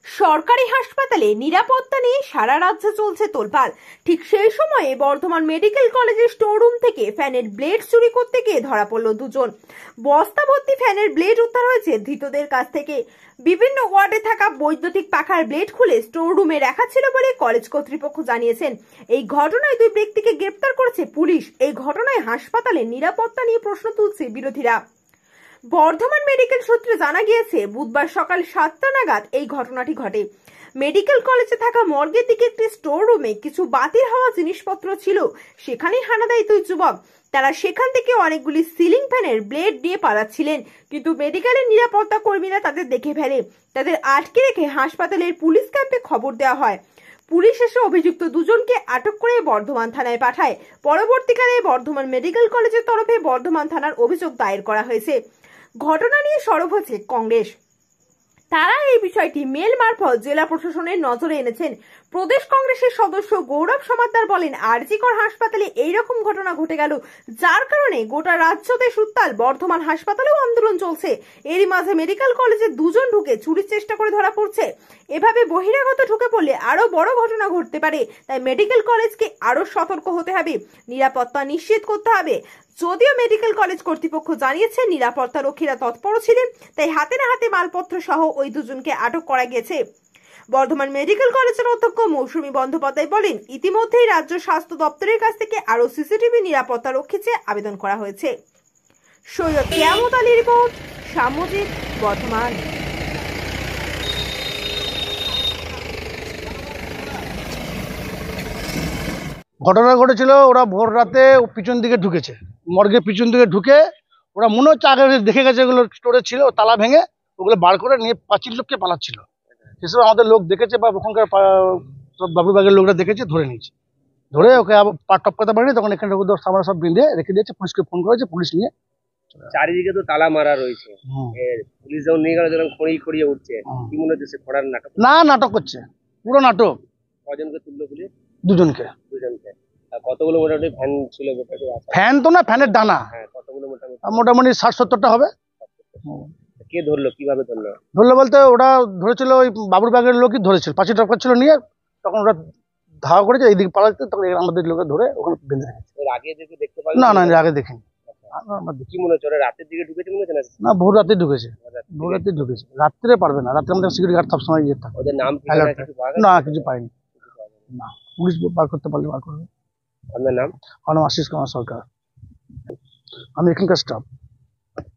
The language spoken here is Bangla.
সরকারি হাসপাতালে নিরাপত্তা নিয়ে সারা রাজ্যে চলছে তোলপাড়। ঠিক সেই সময়ে বর্ধমান মেডিকেল কলেজের স্টোররুম থেকে ফ্যানের ব্লেড চুরি করতে গিয়ে ধরা পড়ল দুজন। বস্তা ভর্তি ফ্যানের ব্লেড উদ্ধার হয়েছে ধৃতদের কাছ থেকে। বিভিন্ন ওয়ার্ডে থাকা বৈদ্যুতিক পাখার ব্লেড খুলে স্টোররুমে রাখা ছিল বলে কলেজ কর্তৃপক্ষ জানিয়েছেন। এই ঘটনায় দুই ব্যক্তিকে গ্রেপ্তার করেছে পুলিশ। এই ঘটনায় হাসপাতালের নিরাপত্তা নিয়ে প্রশ্ন তুলছে বিরোধীরা। বর্ধমান মেডিকেল সূত্রে জানা গিয়েছে, বুধবার সকাল 7টা নাগাদ এই ঘটনাটি ঘটে। মেডিকেল কলেজে থাকা মর্গের দিকে একটি স্টোর রুমে কিছু বাতিল হওয়া জিনিসপত্র ছিল। সেখানেই হানা দেয় দুই যুবক। তারা সেখান থেকে অনেকগুলি সিলিং ফ্যানের ব্লেড নিয়ে পালাচ্ছিলেন, কিন্তু মেডিকেলের নিরাপত্তা কর্মীরা তাদের দেখে ফেলে। তাদের আটকে রেখে হাসপাতালের পুলিশ ক্যাম্পে খবর দেওয়া হয়। পুলিশ এসে অভিযুক্ত দুজনকে আটক করে বর্ধমান থানায় পাঠায়। পরবর্তীকালে বর্ধমান মেডিকেল কলেজের তরফে বর্ধমান থানার অভিযোগ দায়ের করা হয়েছে। ঘটনা নিয়ে সরব হয়েছে কংগ্রেস। তারা এই বিষয়টি মেল মারফত জেলা প্রশাসনের নজরে এনেছেন। প্রদেশ কংগ্রেসের সদস্য গৌরব সমাদ্দার বলেন, আরজিকর হাসপাতালে এইরকম ঘটনা ঘটে গেল, যার কারণে গোটা রাজ্য দেশ উত্তাল। বর্ধমান হাসপাতালেও আন্দোলন চলছে। এরই মাঝে মেডিকেল কলেজে দুজন ঢুকে চুরির চেষ্টা করে ধরা পড়ছে। এভাবে বহিরাগত ঢুকে পড়লে আরো বড় ঘটনা ঘটতে পারে। তাই মেডিকেল কলেজকে আরো সতর্ক হতে হবে, নিরাপত্তা নিশ্চিত করতে হবে। যদিও মেডিকেল কলেজ কর্তৃপক্ষ জানিয়েছে নিরাপত্তা রক্ষীরা তৎপর ছিলেন, তাই হাতে না হাতে মালপত্র সহ ওই দুজনকে আটক করা গেছে। বর্ধমান মেডিকেল কলেজের অধ্যক্ষ মৌসুমী বন্দ্যোপাধ্যায় বলেন, ইতিমধ্যেই রাজ্য স্বাস্থ্য দপ্তরের কাছ থেকে আরো সিসিটিভি নিরাপত্তা রক্ষী চেয়ে আবেদন করা হয়েছে। সৈয়দ কিয়ামত আলী রিপোর্ট, সামাজিক, বর্ধমান। ঘটনা ঘটেছিল, ওরা ভোর রাতে পিছন দিকে ঢুকেছে, মর্গের পিছন দিকে ঢুকে ওরা মনে হচ্ছে আগে দেখে গেছে এগুলো স্টোরে ছিল, তালা ভেঙে ওগুলো বার করে নিয়ে 25 লোককে পালাচ্ছিল। সেসব আমাদের লোক দেখেছে বা ওখানকার বাবুরবাগের লোকরা দেখেছে, ধরে নিয়েছে। ধরে ওকে পা টপকাতে পারেনি, তখন এখানে ওদের সামনে সব বেঁধে রেখে দিয়েছে। পুলিশকে ফোন করেছে, পুলিশ নিয়ে চারিদিকে তো তালা মারা রয়েছে। পুলিশ যখন নিয়ে গেল যখন খড়িয়ে উঠছে, কি মনে হচ্ছে খড়ার নাটক? না, নাটক করছে, পুরো নাটক। কজনকে তুললো পুলিশ? দুজনকে। আর কতগুলো মোটামুটি ফ্যান ছিল? ফ্যান তো না, ফ্যানের ডানা। হ্যাঁ, কতগুলো মোটামুটি 60-70টা হবে। কে ধরলো, কিভাবে ধরলো? ধরলো বলতে ওরা ধরেছিল, ওই বাবুরবাগের লোকই ধরেছিল, 5 টপকাচ্ছিল নিয়ে, তখন ওরা ধাওয়া করেছে এইদিকে পালাতে, তখন আমাদের লোকে ধরে ওখানে বেঁধে রেখেছে। এর আগে দেখতে পাই? না না, এর আগে দেখিনি। কি মনে হচ্ছে, ওরা রাতের দিকে ঢুকেছে মনে হচ্ছে? না, ভোর রাতে ঢুকেছে। ভোর রাতে ঢুকেছে, রাত্রে পারবে না, রাত্রে আমাদের সিকিউরিটি গার্ড সবসময় ইয়ে থাকে। ওদের নাম না, কিছু পাইনি। না, পুলিশ বার করতে পারলে বার করবে। আপনার নাম? আমার নাম আশিস কুমার সরকার, আমি এখানকার স্টাফ।